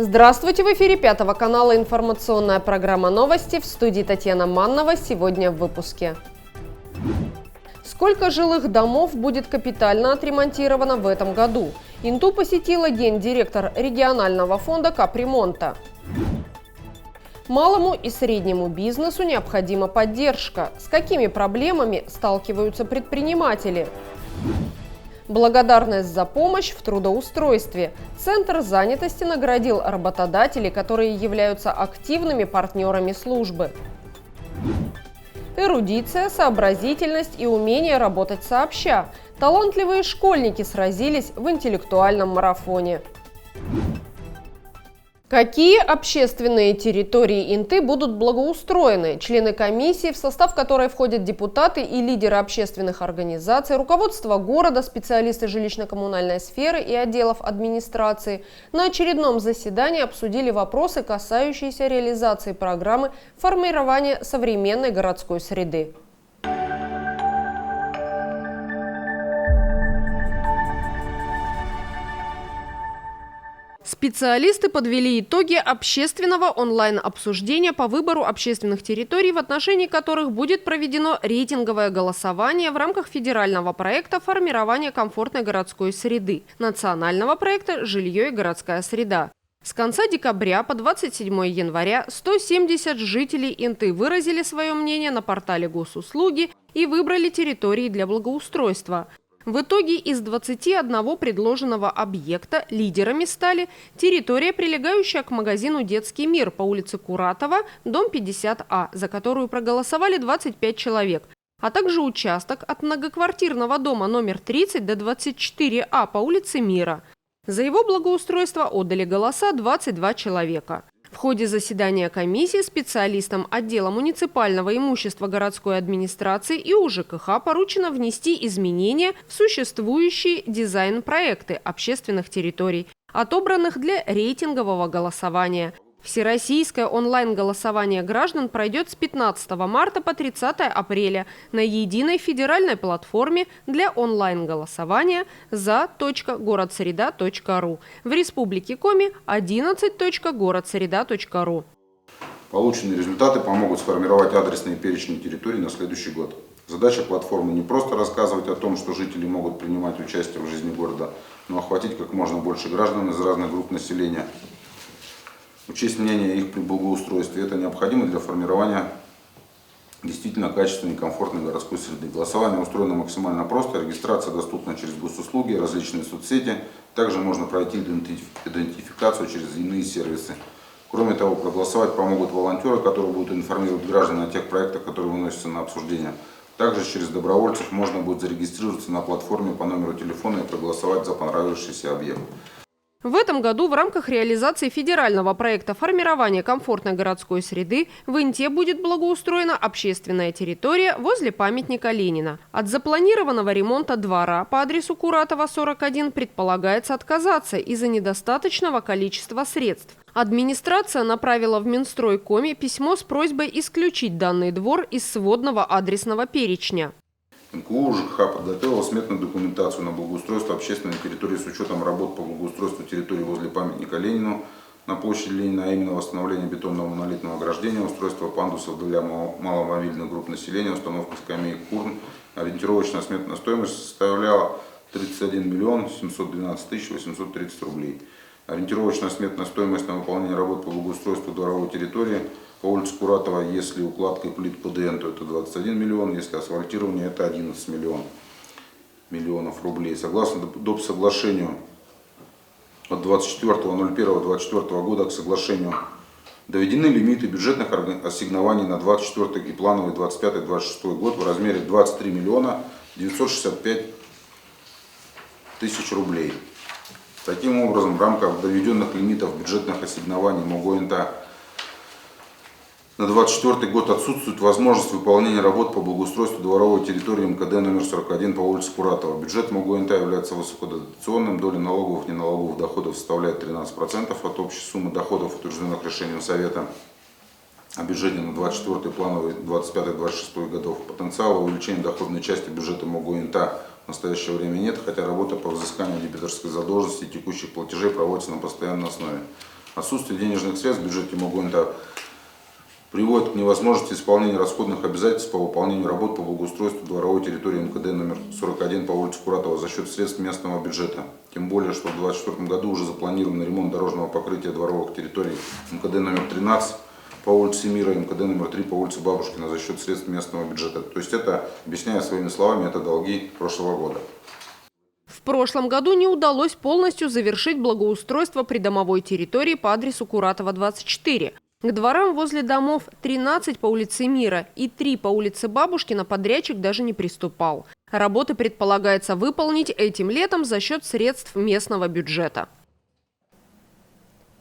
Здравствуйте! В эфире Пятого канала информационная программа «Новости». В студии Татьяна Маннова. Сегодня в выпуске. Сколько жилых домов будет капитально отремонтировано в этом году? Инту посетила гендиректор регионального фонда капремонта. Малому и среднему бизнесу необходима поддержка. С какими проблемами сталкиваются предприниматели? Благодарность за помощь в трудоустройстве. Центр занятости наградил работодателей, которые являются активными партнерами службы. Эрудиция, сообразительность и умение работать сообща. Талантливые школьники сразились в интеллектуальном марафоне. Какие общественные территории Инты будут благоустроены? Члены комиссии, в состав которой входят депутаты и лидеры общественных организаций, руководство города, специалисты жилищно-коммунальной сферы и отделов администрации, на очередном заседании обсудили вопросы, касающиеся реализации программы формирования современной городской среды. Специалисты подвели итоги общественного онлайн-обсуждения по выбору общественных территорий, в отношении которых будет проведено рейтинговое голосование в рамках федерального проекта формирования комфортной городской среды, национального проекта «Жилье и городская среда». С конца декабря по 27 января 170 жителей Инты выразили свое мнение на портале Госуслуги и выбрали территории для благоустройства. В итоге из 21 предложенного объекта лидерами стали территория, прилегающая к магазину «Детский мир» по улице Куратова, дом 50А, за которую проголосовали 25 человек, а также участок от многоквартирного дома номер 30 до 24А по улице Мира. За его благоустройство отдали голоса 22 человека. В ходе заседания комиссии специалистам отдела муниципального имущества городской администрации и УЖКХ поручено внести изменения в существующие дизайн-проекты общественных территорий, отобранных для рейтингового голосования. Всероссийское онлайн-голосование граждан пройдет с 15 марта по 30 апреля на единой федеральной платформе для онлайн-голосования за.городсреда.ру в Республике Коми 11.городсреда.ру. Полученные результаты помогут сформировать адресные перечни территорий на следующий год. Задача платформы не просто рассказывать о том, что жители могут принимать участие в жизни города, но охватить как можно больше граждан из разных групп населения. Учесть мнение их при благоустройстве. Это необходимо для формирования действительно качественной и комфортной городской среды. Голосование устроено максимально просто, регистрация доступна через госуслуги, различные соцсети. Также можно пройти идентификацию через иные сервисы. Кроме того, проголосовать помогут волонтеры, которые будут информировать граждан о тех проектах, которые выносятся на обсуждение. Также через добровольцев можно будет зарегистрироваться на платформе по номеру телефона и проголосовать за понравившийся объект. В этом году в рамках реализации федерального проекта формирования комфортной городской среды в Инте будет благоустроена общественная территория возле памятника Ленина. От запланированного ремонта двора по адресу Куратова, 41 предполагается отказаться из-за недостаточного количества средств. Администрация направила в Минстрой Коми письмо с просьбой исключить данный двор из сводного адресного перечня. МКУ ЖКХ подготовила сметную документацию на благоустройство общественной территории с учетом работ по благоустройству территории возле памятника Ленину на площади Ленина, а именно восстановление бетонного монолитного ограждения, устройство пандусов для маломобильных групп населения, установка скамеек урн. Ориентировочная сметная стоимость составляла 31 миллион 712 тысяч 830 рублей. Ориентировочная сметная стоимость на выполнение работ по благоустройству дворовой территории по улице Куратова, если укладкой плит ПДН, то это 21 миллион, если асфальтирование, это 11 миллионов рублей. Согласно доп. Соглашению от 24.01.24 года к соглашению доведены лимиты бюджетных ассигнований на 24 и плановый 25-26 год в размере 23 миллиона 965 тысяч рублей. Таким образом, в рамках доведенных лимитов бюджетных ассигнований МОГО-НТА на 2024 год отсутствует возможность выполнения работ по благоустройству дворовой территории МКД номер 41 по улице Куратова. Бюджет МОГО-НТА является высокодотационным, доля налоговых и неналоговых доходов составляет 13% от общей суммы доходов, утвержденных решением Совета о бюджете на 24 плановый 25-26 годов. Потенциала увеличения доходной части бюджета МОГО-НТА в настоящее время нет, хотя работа по взысканию дебиторской задолженности и текущих платежей проводится на постоянной основе. Отсутствие денежных средств в бюджете МОГУНТа приводит к невозможности исполнения расходных обязательств по выполнению работ по благоустройству дворовой территории МКД номер 41 по улице Куратова за счет средств местного бюджета. Тем более, что в 2024 году уже запланирован ремонт дорожного покрытия дворовых территорий МКД номер 13 по улице Мира и МКД номер 3 по улице Бабушкина за счет средств местного бюджета. То есть это, объясняя своими словами, это долги прошлого года. В прошлом году не удалось полностью завершить благоустройство придомовой территории по адресу Куратова, 24. К дворам возле домов 13 по улице Мира и 3 по улице Бабушкина подрядчик даже не приступал. Работы предполагается выполнить этим летом за счет средств местного бюджета.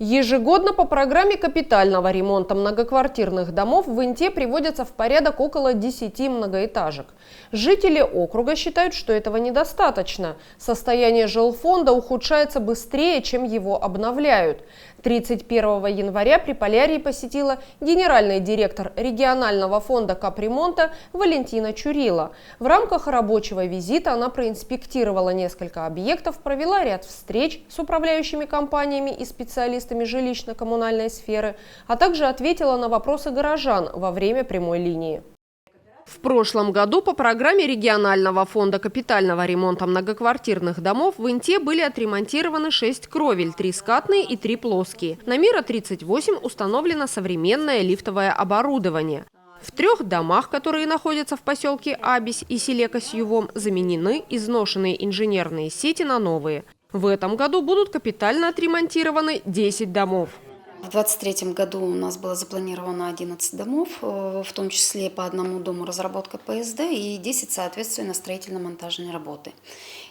Ежегодно по программе капитального ремонта многоквартирных домов в Инте приводятся в порядок около 10 многоэтажек. Жители округа считают, что этого недостаточно. Состояние жилфонда ухудшается быстрее, чем его обновляют. 31 января Приполярье посетила генеральный директор регионального фонда капремонта Валентина Чурила. В рамках рабочего визита она проинспектировала несколько объектов, провела ряд встреч с управляющими компаниями и специалистами жилищно-коммунальной сферы, а также ответила на вопросы горожан во время прямой линии. В прошлом году по программе регионального фонда капитального ремонта многоквартирных домов в Инте были отремонтированы 6 кровель, 3 скатные и 3 плоские. На Мира 38 установлено современное лифтовое оборудование. В 3 домах, которые находятся в поселке Абись и селе Косьювом, заменены изношенные инженерные сети на новые. В этом году будут капитально отремонтированы 10 домов. В 2023 году у нас было запланировано 11 домов, в том числе по одному дому разработка ПСД и 10, соответственно, строительно-монтажные работы.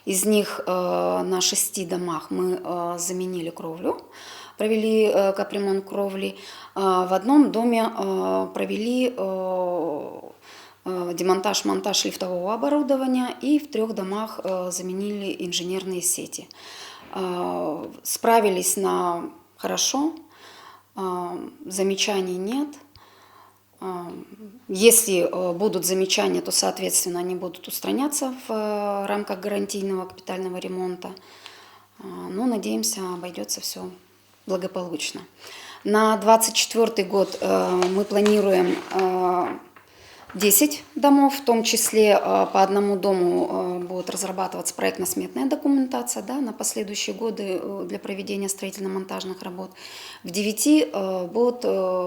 Из них на 6 домах мы заменили кровлю, провели капремонт кровли. В одном доме провели демонтаж, монтаж лифтового оборудования и в 3 домах заменили инженерные сети. Справились на хорошо. Замечаний нет. Если будут замечания, то, соответственно, они будут устраняться в рамках гарантийного капитального ремонта. Но, надеемся, обойдется все благополучно. На 2024 год мы планируем 10 домов, в том числе по одному дому будет разрабатываться проектно-сметная документация, да, на последующие годы для проведения строительно-монтажных работ. В 9 будут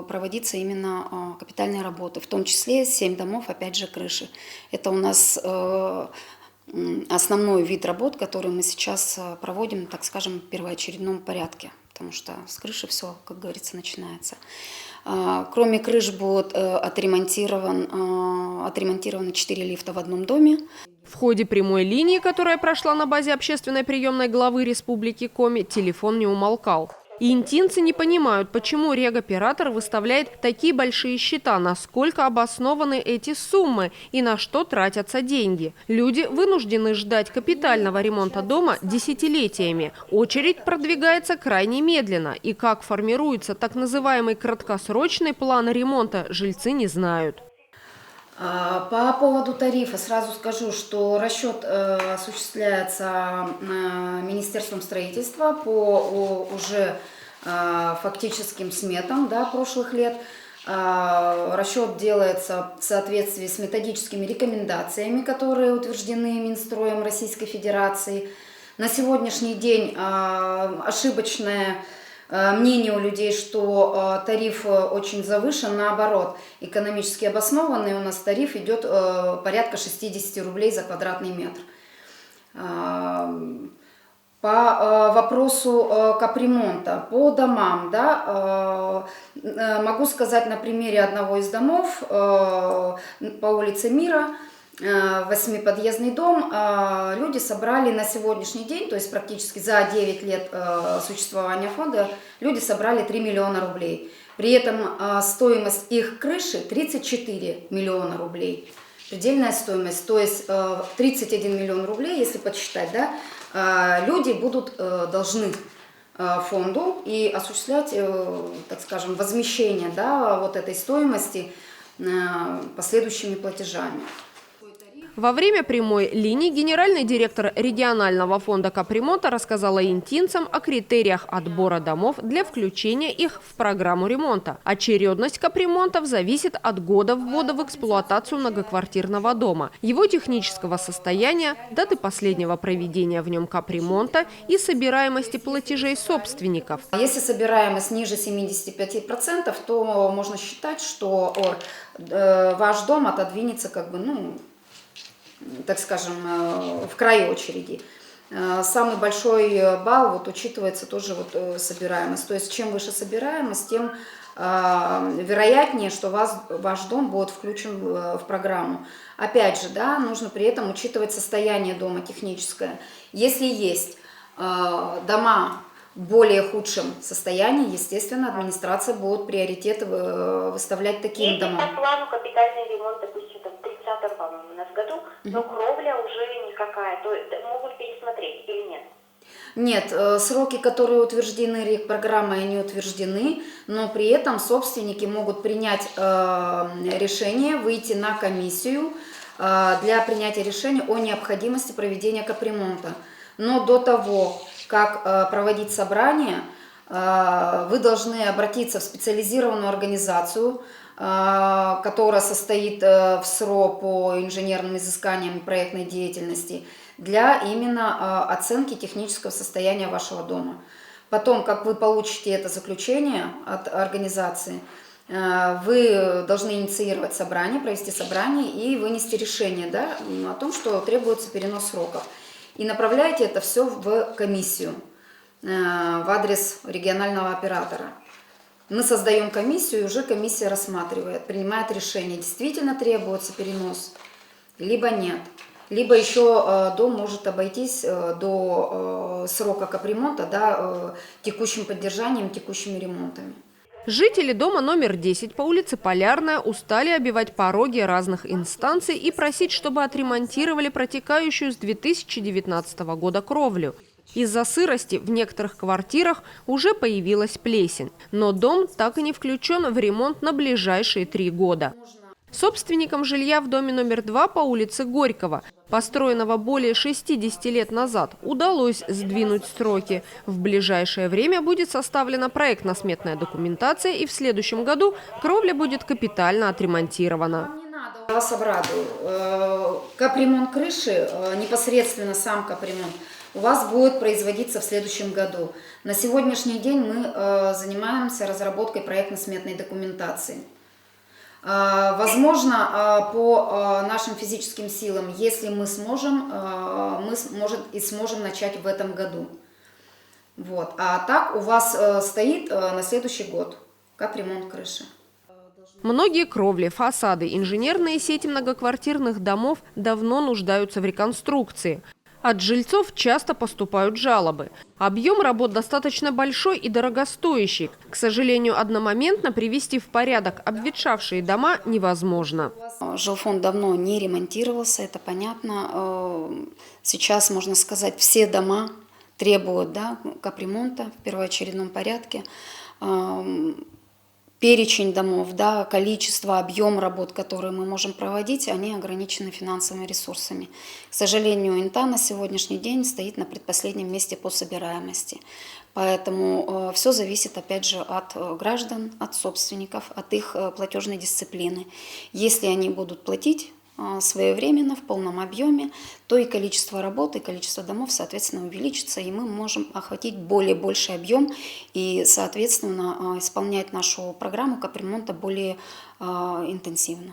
проводиться именно капитальные работы, в том числе 7 домов, опять же, крыши. Это у нас основной вид работ, который мы сейчас проводим, так скажем, в первоочередном порядке, потому что с крыши все, как говорится, начинается. Кроме крыш будут отремонтированы 4 лифта в одном доме. В ходе прямой линии, которая прошла на базе общественной приемной главы Республики Коми, телефон не умолкал. И интинцы не понимают, почему регоператор выставляет такие большие счета, насколько обоснованы эти суммы и на что тратятся деньги. Люди вынуждены ждать капитального ремонта дома десятилетиями. Очередь продвигается крайне медленно. И как формируется так называемый краткосрочный план ремонта, жильцы не знают. По поводу тарифа сразу скажу, что расчет осуществляется Министерством строительства по уже фактическим сметам, да, прошлых лет. Расчет делается в соответствии с методическими рекомендациями, которые утверждены Минстроем Российской Федерации. На сегодняшний день ошибочное мнение у людей, что тариф очень завышен, наоборот, экономически обоснованный, у нас тариф идет порядка 60 рублей за квадратный метр. По вопросу капремонта, по домам, да, могу сказать на примере одного из домов по улице Мира, 8-подъездный дом, люди собрали на сегодняшний день, то есть практически за 9 лет существования фонда, люди собрали 3 миллиона рублей. При этом стоимость их крыши 34 миллиона рублей. Предельная стоимость, то есть 31 миллион рублей, если подсчитать, да, люди будут должны фонду и осуществлять, так скажем, возмещение, да, вот этой стоимости последующими платежами. Во время прямой линии генеральный директор регионального фонда капремонта рассказала интинцам о критериях отбора домов для включения их в программу ремонта. Очередность капремонтов зависит от года ввода в эксплуатацию многоквартирного дома, его технического состояния, даты последнего проведения в нем капремонта и собираемости платежей собственников. Если собираемость ниже 75%, то можно считать, что ваш дом отодвинется так скажем, в край очереди. Самый большой балл учитывается тоже собираемость. То есть чем выше собираемость, тем вероятнее, что ваш дом будет включен в программу. Опять же, нужно при этом учитывать состояние дома техническое. Если есть дома в более худшем состоянии, естественно, администрация будет приоритет выставлять таким домам. Если по плану капитальный ремонт, допустим, в 30-м, по-моему, у нас году, но кровля уже никакая, то могут пересмотреть или нет? Нет, сроки, которые утверждены программой, они утверждены, но при этом собственники могут принять решение, выйти на комиссию для принятия решения о необходимости проведения капремонта. Но до того, как проводить собрание, вы должны обратиться в специализированную организацию, которая состоит в СРО по инженерным изысканиям и проектной деятельности, для именно оценки технического состояния вашего дома. Потом, как вы получите это заключение от организации, вы должны инициировать собрание, провести собрание и вынести решение о том, что требуется перенос сроков. И направляете это все в комиссию, в адрес регионального оператора. Мы создаем комиссию, и уже комиссия рассматривает, принимает решение, действительно требуется перенос, либо нет. Либо еще дом может обойтись до срока капремонта текущим поддержанием, текущими ремонтами. Жители дома номер 10 по улице Полярная устали обивать пороги разных инстанций и просить, чтобы отремонтировали протекающую с 2019 года кровлю. Из-за сырости в некоторых квартирах уже появилась плесень, но дом так и не включен в ремонт на ближайшие 3 года. Собственникам жилья в доме номер 2 по улице Горького, построенного более 60 лет назад, удалось сдвинуть сроки. В ближайшее время будет составлена проектно-сметная документация, и в следующем году кровля будет капитально отремонтирована. Я вас обрадую. Капремонт крыши, непосредственно сам капремонт, у вас будет производиться в следующем году. На сегодняшний день мы занимаемся разработкой проектно-сметной документации. Возможно, по нашим физическим силам, если мы сможем, сможем начать в этом году. А так у вас стоит на следующий год капремонт крыши. Многие кровли, фасады, инженерные сети многоквартирных домов давно нуждаются в реконструкции. От жильцов часто поступают жалобы. Объем работ достаточно большой и дорогостоящий. К сожалению, одномоментно привести в порядок обветшавшие дома невозможно. Жилфонд давно не ремонтировался, это понятно. Сейчас, можно сказать, все дома требуют капремонта в первоочередном порядке. Перечень домов, количество, объем работ, которые мы можем проводить, они ограничены финансовыми ресурсами. К сожалению, Инта на сегодняшний день стоит на предпоследнем месте по собираемости. Поэтому все зависит, опять же, от граждан, от собственников, от их платежной дисциплины. Если они будут платить своевременно, в полном объеме, то и количество работ, и количество домов, соответственно, увеличится, и мы можем охватить больший объем и, соответственно, исполнять нашу программу капремонта более интенсивно.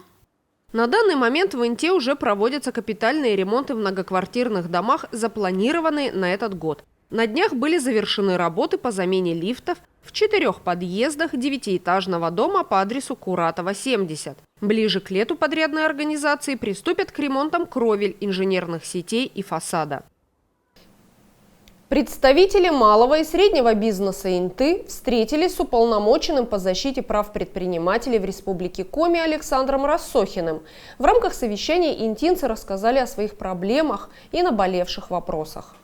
На данный момент в Инте уже проводятся капитальные ремонты в многоквартирных домах, запланированные на этот год. На днях были завершены работы по замене лифтов в 4 подъездах 9-этажного дома по адресу Куратова, 70. Ближе к лету подрядные организации приступят к ремонтам кровель, инженерных сетей и фасада. Представители малого и среднего бизнеса Инты встретились с уполномоченным по защите прав предпринимателей в Республике Коми Александром Рассохиным. В рамках совещания интинцы рассказали о своих проблемах и наболевших вопросах.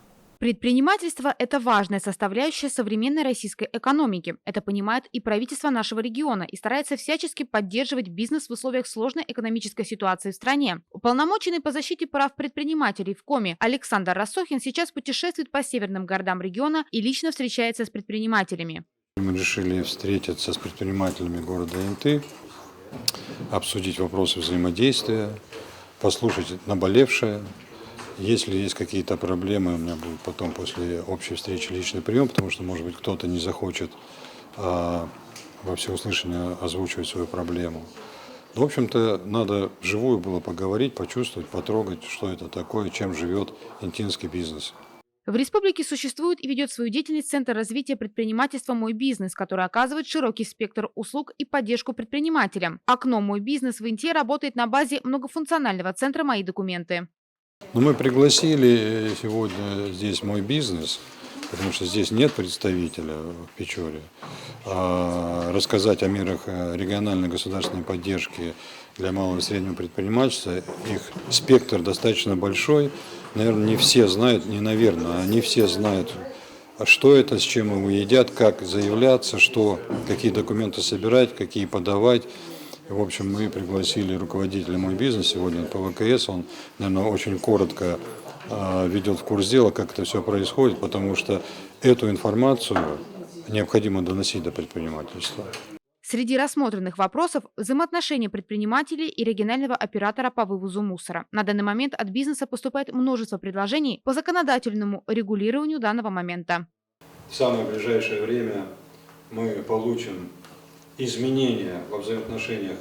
Предпринимательство – это важная составляющая современной российской экономики. Это понимает и правительство нашего региона и старается всячески поддерживать бизнес в условиях сложной экономической ситуации в стране. Уполномоченный по защите прав предпринимателей в Коми Александр Рассохин сейчас путешествует по северным городам региона и лично встречается с предпринимателями. Мы решили встретиться с предпринимателями города Инты, обсудить вопросы взаимодействия, послушать наболевшее. Если есть какие-то проблемы, у меня будет потом после общей встречи личный прием, потому что, может быть, кто-то не захочет во всеуслышание озвучивать свою проблему. В общем-то, надо вживую было поговорить, почувствовать, потрогать, что это такое, чем живет интинский бизнес. В республике существует и ведет свою деятельность Центр развития предпринимательства «Мой бизнес», который оказывает широкий спектр услуг и поддержку предпринимателям. Окно «Мой бизнес» в Инте работает на базе многофункционального центра «Мои документы». Мы пригласили сегодня здесь «Мой бизнес», потому что здесь нет представителя в Печоре, рассказать о мерах региональной государственной поддержки для малого и среднего предпринимательства. Их спектр достаточно большой. Наверное, не все знают, они все знают, что это, с чем его едят, как заявляться, какие документы собирать, какие подавать. В общем, мы пригласили руководителя «Мой бизнес» сегодня по ВКС. Он, наверное, очень коротко ведет в курс дела, как это все происходит, потому что эту информацию необходимо доносить до предпринимательства. Среди рассмотренных вопросов – взаимоотношения предпринимателей и регионального оператора по вывозу мусора. На данный момент от бизнеса поступает множество предложений по законодательному регулированию данного момента. В самое ближайшее время мы получим изменения во взаимоотношениях,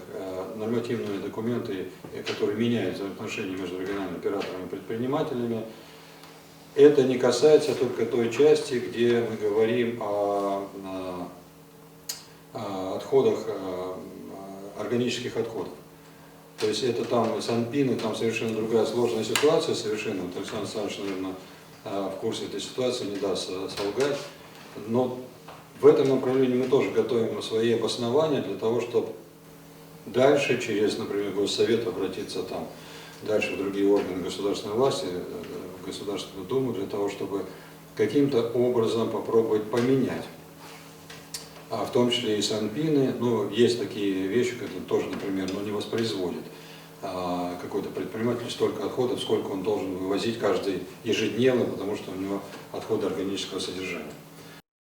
нормативные документы, которые меняют взаимоотношения между региональными операторами и предпринимателями. Это не касается только той части, где мы говорим о отходах, органических отходов. То есть это там санпины, там совершенно другая сложная ситуация, совершенно. Вот Александр Александрович, наверное, в курсе этой ситуации, не даст солгать. Но в этом направлении мы тоже готовим свои обоснования для того, чтобы дальше через, например, Госсовет обратиться там, дальше в другие органы государственной власти, в Государственную Думу, для того, чтобы каким-то образом попробовать поменять. В том числе и санпины, есть такие вещи, которые тоже, например, не воспроизводит какой-то предприниматель столько отходов, сколько он должен вывозить каждый ежедневно, потому что у него отходы органического содержания.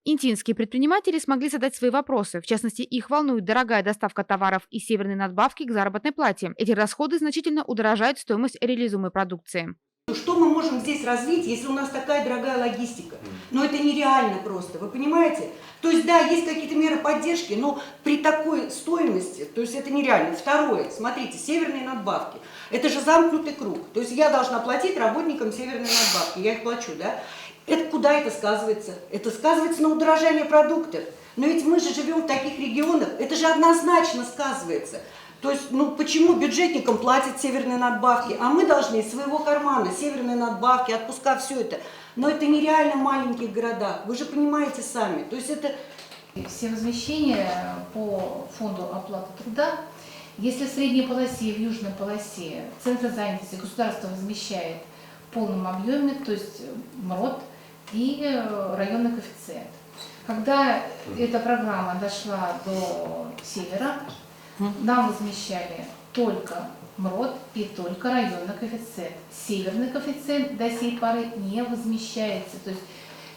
Интинские предприниматели смогли задать свои вопросы. В частности, их волнует дорогая доставка товаров и северные надбавки к заработной плате. Эти расходы значительно удорожают стоимость реализуемой продукции. Что мы можем здесь развить, если у нас такая дорогая логистика? Но это нереально просто, вы понимаете? То есть, да, есть какие-то меры поддержки, но при такой стоимости, то есть это нереально. Второе, смотрите, северные надбавки. Это же замкнутый круг. То есть я должна платить работникам северные надбавки, я их плачу, да? Куда это сказывается? Это сказывается на удорожании продуктов. Но ведь мы же живем в таких регионах, это же однозначно сказывается. То есть, почему бюджетникам платят северные надбавки, а мы должны из своего кармана северные надбавки, отпуска, все это. Но это нереально в маленьких городах, вы же понимаете сами. То есть это... Все возмещения по фонду оплаты труда, если в средней полосе и в южной полосе Центр занятости государство возмещает в полном объеме, то есть МРОД и районный коэффициент. Когда эта программа дошла до севера, нам возмещали только МРОД и только районный коэффициент. Северный коэффициент до сей поры не возмещается. То есть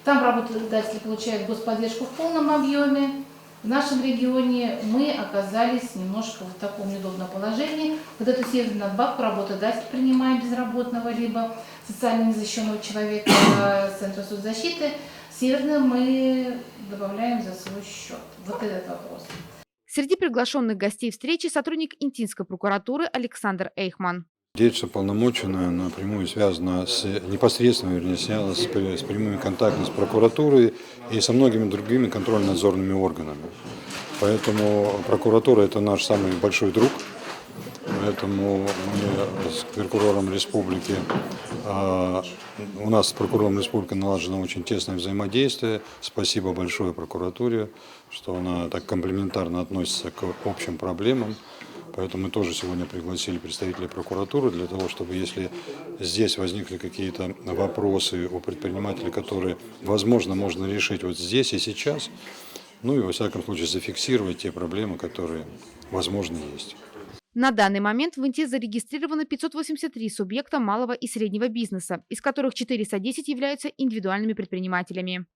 там работодатели получают господдержку в полном объеме. В нашем регионе мы оказались немножко в таком неудобном положении. Вот эту северную надбавку работодатель принимает безработного либо социально незащищенного человека Центра соцзащиты. Северную мы добавляем за свой счет. Вот этот вопрос. Среди приглашенных гостей встречи сотрудник Интинской прокуратуры Александр Эйхман. Деятельность уполномоченная напрямую связана непосредственно, с прямыми контактами с прокуратурой и со многими другими контрольно-надзорными органами. Поэтому прокуратура – это наш самый большой друг. Поэтому мы с прокурором республики, у нас с прокурором республики налажено очень тесное взаимодействие. Спасибо большое прокуратуре, что она так комплементарно относится к общим проблемам. Поэтому мы тоже сегодня пригласили представителей прокуратуры для того, чтобы, если здесь возникли какие-то вопросы у предпринимателей, которые, возможно, можно решить вот здесь и сейчас, ну и, во всяком случае, зафиксировать те проблемы, которые, возможно, есть. На данный момент в Инте зарегистрировано 583 субъекта малого и среднего бизнеса, из которых 410 являются индивидуальными предпринимателями.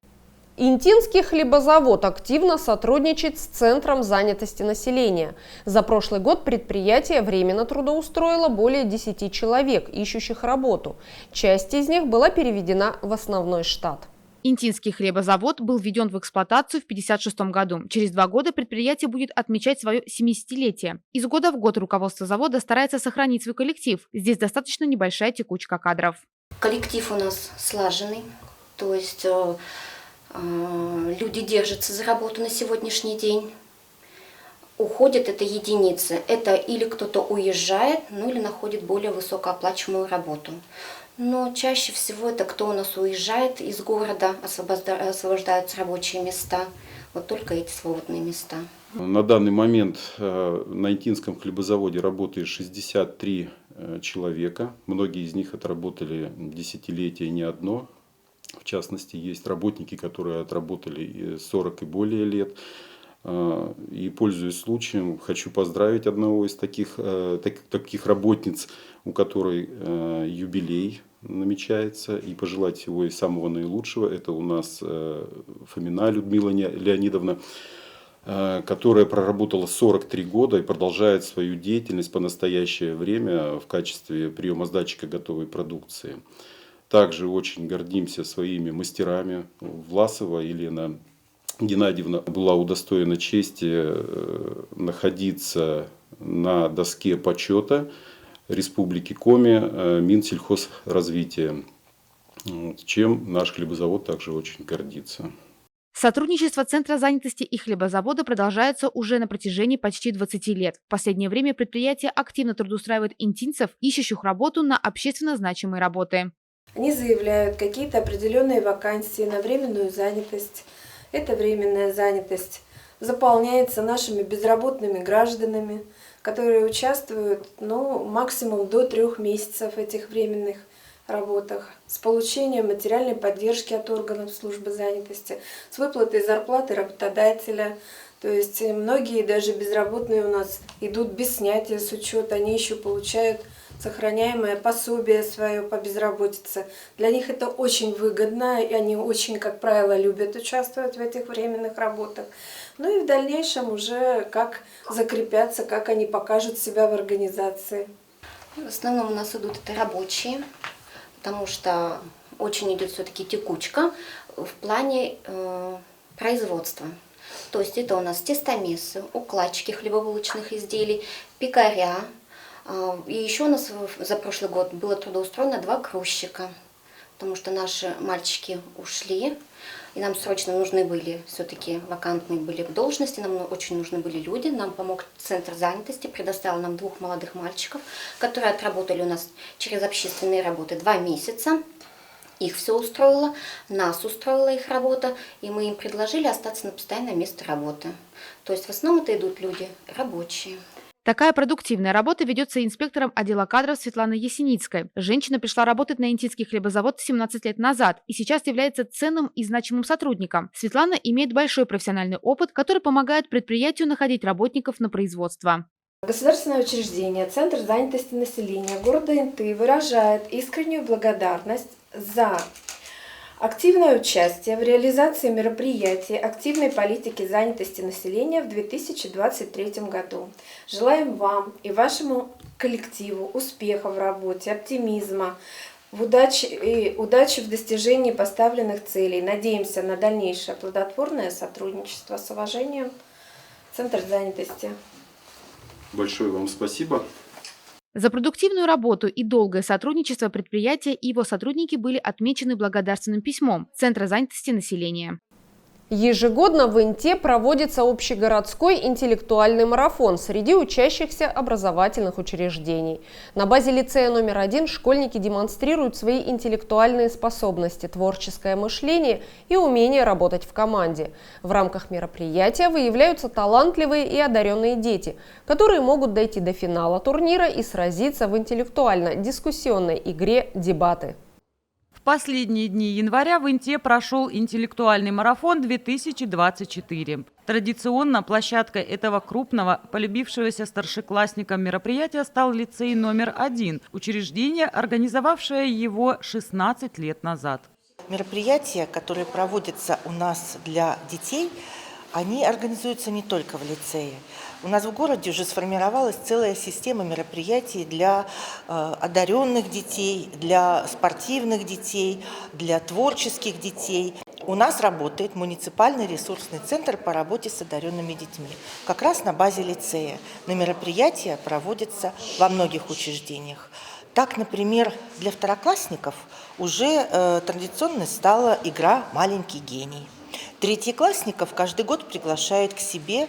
Интинский хлебозавод активно сотрудничает с Центром занятости населения. За прошлый год предприятие временно трудоустроило более 10 человек, ищущих работу. Часть из них была переведена в основной штат. Интинский хлебозавод был введен в эксплуатацию в 1956 году. Через 2 года предприятие будет отмечать свое 70-летие. Из года в год руководство завода старается сохранить свой коллектив. Здесь достаточно небольшая текучка кадров. Коллектив у нас слаженный, то есть люди держатся за работу на сегодняшний день. Уходят это единицы. Это или кто-то уезжает, ну или находит более высокооплачиваемую работу. Но чаще всего это кто у нас уезжает из города, освобождаются рабочие места. Вот только эти свободные места. На данный момент на Интинском хлебозаводе работает 63 человека. Многие из них отработали десятилетия, не одно. В частности, есть работники, которые отработали 40 и более лет. И, пользуясь случаем, хочу поздравить одного из таких работниц, у которой юбилей намечается, и пожелать всего и самого наилучшего. Это у нас Фомина Людмила Леонидовна, которая проработала 43 года и продолжает свою деятельность по настоящее время в качестве приема-сдатчика готовой продукции. Также очень гордимся своими мастерами. Власова Елена Геннадьевна была удостоена чести находиться на доске почета Республики Коми Минсельхозразвития, чем наш хлебозавод также очень гордится. Сотрудничество Центра занятости и хлебозавода продолжается уже на протяжении почти 20 лет. В последнее время предприятие активно трудоустраивает интинцев, ищущих работу на общественно значимые работы. Они заявляют какие-то определенные вакансии на временную занятость. Эта временная занятость заполняется нашими безработными гражданами, которые участвуют максимум до 3 месяцев в этих временных работах, с получением материальной поддержки от органов службы занятости, с выплатой зарплаты работодателя. То есть многие даже безработные у нас идут без снятия с учета, они еще получают сохраняемое пособие свое по безработице. Для них это очень выгодно, и они очень, как правило, любят участвовать в этих временных работах. Ну и в дальнейшем уже как закрепятся, как они покажут себя в организации. В основном у нас идут это рабочие, потому что очень идет все-таки текучка в плане производства. То есть это у нас тестомесы, укладчики хлебобулочных изделий, пекаря. И еще у нас за прошлый год было трудоустроено 2 грузчика, потому что наши мальчики ушли, и нам срочно нужны были, все-таки вакантные были должности, нам очень нужны были люди. Нам помог Центр занятости, предоставил нам 2 молодых мальчиков, которые отработали у нас через общественные работы 2 месяца. Их все устроило, нас устроила их работа, и мы им предложили остаться на постоянное место работы. То есть в основном это идут люди рабочие. Такая продуктивная работа ведется инспектором отдела кадров Светланой Ясеницкой. Женщина пришла работать на Интинский хлебозавод 17 лет назад и сейчас является ценным и значимым сотрудником. Светлана имеет большой профессиональный опыт, который помогает предприятию находить работников на производство. Государственное учреждение Центр занятости населения города Инты выражает искреннюю благодарность за активное участие в реализации мероприятий активной политики занятости населения в 2023 году. Желаем вам и вашему коллективу успеха в работе, оптимизма, удачи в достижении поставленных целей. Надеемся на дальнейшее плодотворное сотрудничество. С уважением, Центр занятости. Большое вам спасибо. За продуктивную работу и долгое сотрудничество предприятия и его сотрудники были отмечены благодарственным письмом Центра занятости населения. Ежегодно в Инте проводится общегородской интеллектуальный марафон среди учащихся образовательных учреждений. На базе лицея номер 1 школьники демонстрируют свои интеллектуальные способности, творческое мышление и умение работать в команде. В рамках мероприятия выявляются талантливые и одаренные дети, которые могут дойти до финала турнира и сразиться в интеллектуально-дискуссионной игре «Дебаты». В последние дни января в Инте прошел интеллектуальный марафон 2024. Традиционно площадкой этого крупного, полюбившегося старшеклассникам мероприятия стал лицей номер 1, учреждение, организовавшее его 16 лет назад. Мероприятия, которые проводятся у нас для детей, они организуются не только в лицее. У нас в городе уже сформировалась целая система мероприятий для одаренных детей, для спортивных детей, для творческих детей. У нас работает муниципальный ресурсный центр по работе с одаренными детьми, как раз на базе лицея. Но мероприятия проводятся во многих учреждениях. Так, например, для второклассников уже традиционной стала игра «Маленький гений». Третьеклассников каждый год приглашает к себе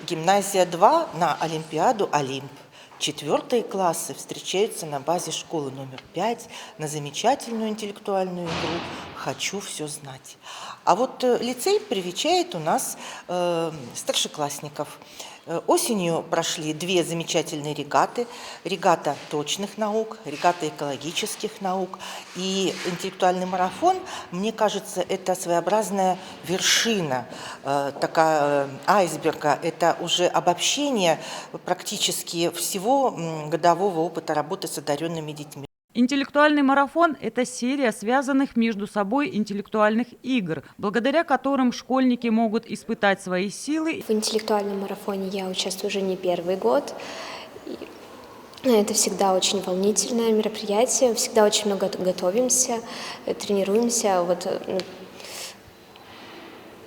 гимназия 2 на Олимпиаду «Олимп». Четвертые классы встречаются на базе школы номер 5 на замечательную интеллектуальную игру «Хочу все знать». А вот лицей привечает у нас старшеклассников. Осенью прошли 2 замечательные регаты. Регата точных наук, регата экологических наук. И интеллектуальный марафон, мне кажется, это своеобразная вершина такая айсберга. Это уже обобщение практически всего годового опыта работы с одаренными детьми. Интеллектуальный марафон – это серия связанных между собой интеллектуальных игр, благодаря которым школьники могут испытать свои силы. В интеллектуальном марафоне я участвую уже не первый год. Это всегда очень волнительное мероприятие, всегда очень много готовимся, тренируемся.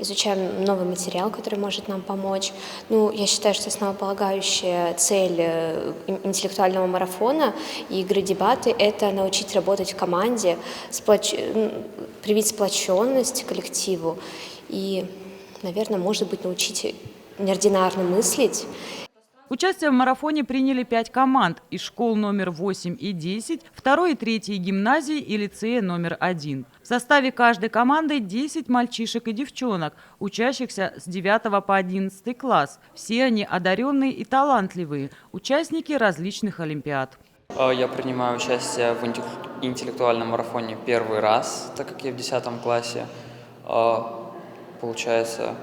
Изучаем новый материал, который может нам помочь. Я считаю, что основополагающая цель интеллектуального марафона и игры «Дебаты» – это научить работать в команде, привить сплоченность коллективу и, наверное, может быть, научить неординарно мыслить. Участие в марафоне приняли 5 команд из школ номер 8 и 10, 2 и 3 гимназии и лицея номер 1. В составе каждой команды 10 мальчишек и девчонок, учащихся с 9 по 11 класс. Все они одаренные и талантливые, участники различных олимпиад. Я принимаю участие в интеллектуальном марафоне первый раз, так как я в 10 классе. Получается,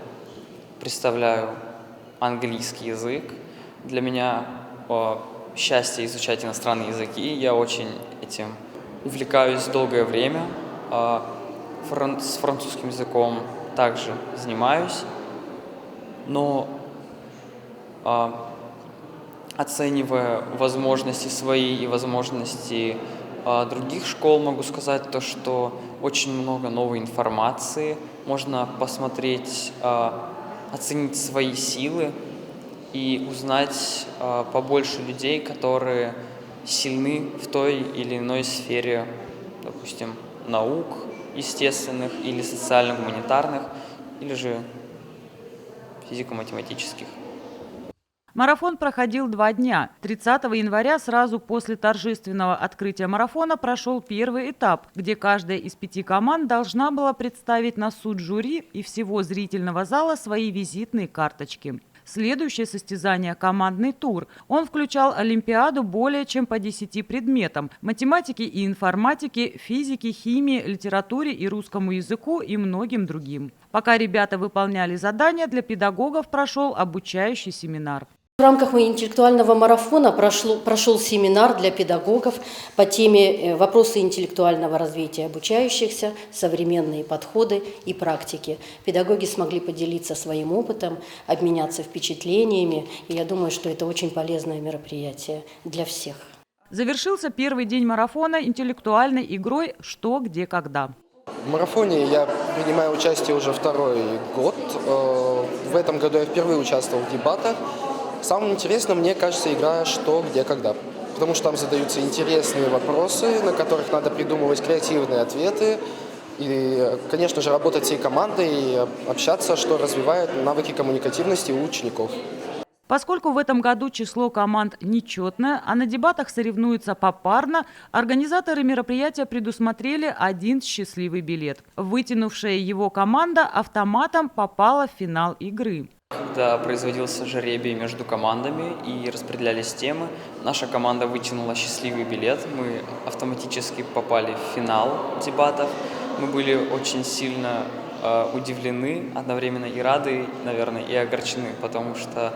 представляю английский язык. Для меня счастье изучать иностранные языки. Я очень этим увлекаюсь долгое время. С французским языком также занимаюсь. Но оценивая возможности свои и возможности других школ, могу сказать то, что очень много новой информации. Можно посмотреть, оценить свои силы и узнать побольше людей, которые сильны в той или иной сфере, допустим, наук естественных или социально-гуманитарных, или же физико-математических. Марафон проходил 2 дня. 30 января, сразу после торжественного открытия марафона, прошел первый этап, где каждая из 5 команд должна была представить на суд жюри и всего зрительного зала свои визитные карточки. Следующее состязание – командный тур. Он включал олимпиаду более чем по 10 предметам – математике и информатике, физике, химии, литературе и русскому языку и многим другим. Пока ребята выполняли задания, для педагогов прошел обучающий семинар. В рамках интеллектуального марафона прошел семинар для педагогов по теме «Вопросы интеллектуального развития обучающихся, современные подходы и практики». Педагоги смогли поделиться своим опытом, обменяться впечатлениями, и я думаю, что это очень полезное мероприятие для всех. Завершился первый день марафона интеллектуальной игрой «Что, где, когда». В марафоне я принимаю участие уже 2-й год. В этом году я впервые участвовал в дебатах. Самым интересным, мне кажется, игра «Что, где, когда». Потому что там задаются интересные вопросы, на которых надо придумывать креативные ответы. И, конечно же, работать всей командой и общаться, что развивает навыки коммуникативности у учеников. Поскольку в этом году число команд нечетное, а на дебатах соревнуются попарно, организаторы мероприятия предусмотрели один счастливый билет. Вытянувшая его команда автоматом попала в финал игры. Когда производился жребий между командами и распределялись темы, наша команда вытянула счастливый билет. Мы автоматически попали в финал дебатов. Мы были очень сильно удивлены, одновременно и рады, наверное, и огорчены, потому что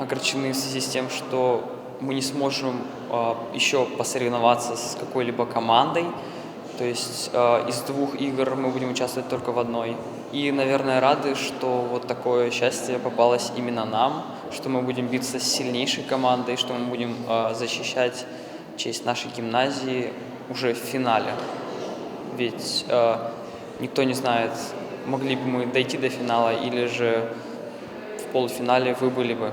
огорчены в связи с тем, что мы не сможем еще посоревноваться с какой-либо командой. То есть из 2 игр мы будем участвовать только в одной. И, наверное, рады, что вот такое счастье попалось именно нам, что мы будем биться с сильнейшей командой, что мы будем защищать честь нашей гимназии уже в финале. Ведь никто не знает, могли бы мы дойти до финала или же в полуфинале выбыли бы.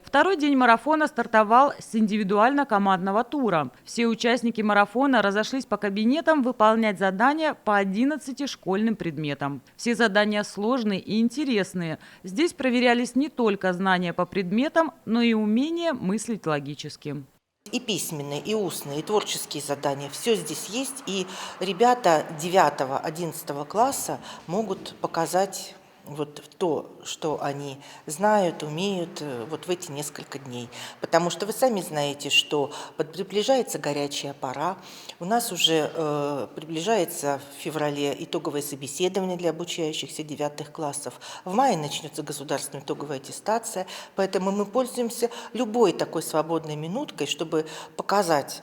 Второй день марафона стартовал с индивидуально-командного тура. Все участники марафона разошлись по кабинетам выполнять задания по 11 школьным предметам. Все задания сложные и интересные. Здесь проверялись не только знания по предметам, но и умение мыслить логически. И письменные, и устные, и творческие задания. Все здесь есть. И ребята 9-11 класса могут показать вот то, что они знают, умеют вот в эти несколько дней. Потому что вы сами знаете, что приближается горячая пора. У нас уже приближается в феврале итоговое собеседование для обучающихся 9 классов. В мае начнется государственная итоговая аттестация. Поэтому мы пользуемся любой такой свободной минуткой, чтобы показать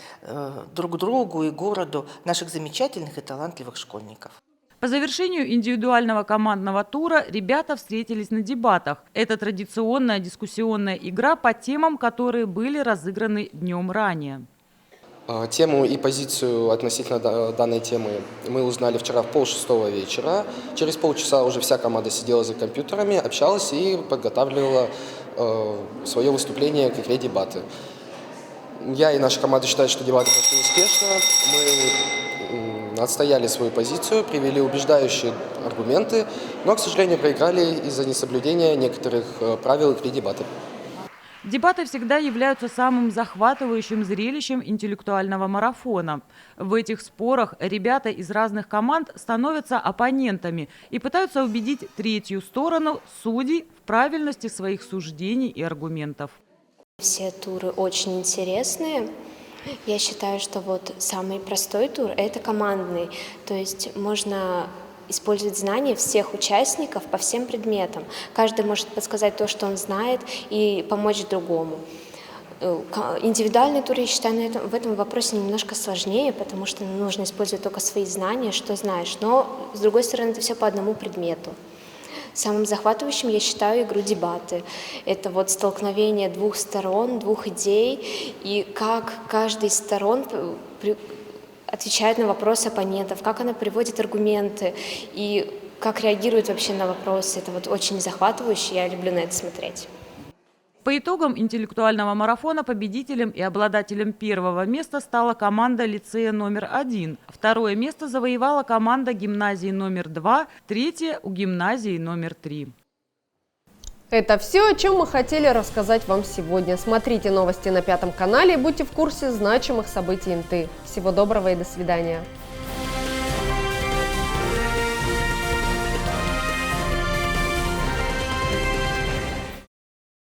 друг другу и городу наших замечательных и талантливых школьников. По завершению индивидуального командного тура ребята встретились на дебатах. Это традиционная дискуссионная игра по темам, которые были разыграны днем ранее. Тему и позицию относительно данной темы мы узнали вчера в 5:30 вечера. Через полчаса уже вся команда сидела за компьютерами, общалась и подготавливала свое выступление к игре дебаты. Я и наша команда считают, что дебаты прошли успешно. Мы отстояли свою позицию, привели убеждающие аргументы, но, к сожалению, проиграли из-за несоблюдения некоторых правил игры дебаты. Дебаты всегда являются самым захватывающим зрелищем интеллектуального марафона. В этих спорах ребята из разных команд становятся оппонентами и пытаются убедить третью сторону, судей, в правильности своих суждений и аргументов. Все туры очень интересные. Я считаю, что вот самый простой тур – это командный. То есть можно использовать знания всех участников по всем предметам. Каждый может подсказать то, что он знает, и помочь другому. Индивидуальный тур, я считаю, в этом вопросе немножко сложнее, потому что нужно использовать только свои знания, что знаешь. Но, с другой стороны, это все по одному предмету. Самым захватывающим я считаю игру дебаты. Это вот столкновение двух сторон, двух идей, и как каждая из сторон отвечает на вопросы оппонентов, как она приводит аргументы и как реагирует вообще на вопросы. Это вот очень захватывающе, я люблю на это смотреть. По итогам интеллектуального марафона победителем и обладателем первого места стала команда лицея номер 1. Второе место завоевала команда гимназии номер 2, третье у гимназии номер 3. Это все, о чем мы хотели рассказать вам сегодня. Смотрите новости на 5 канале и будьте в курсе значимых событий НТ. Всего доброго и до свидания.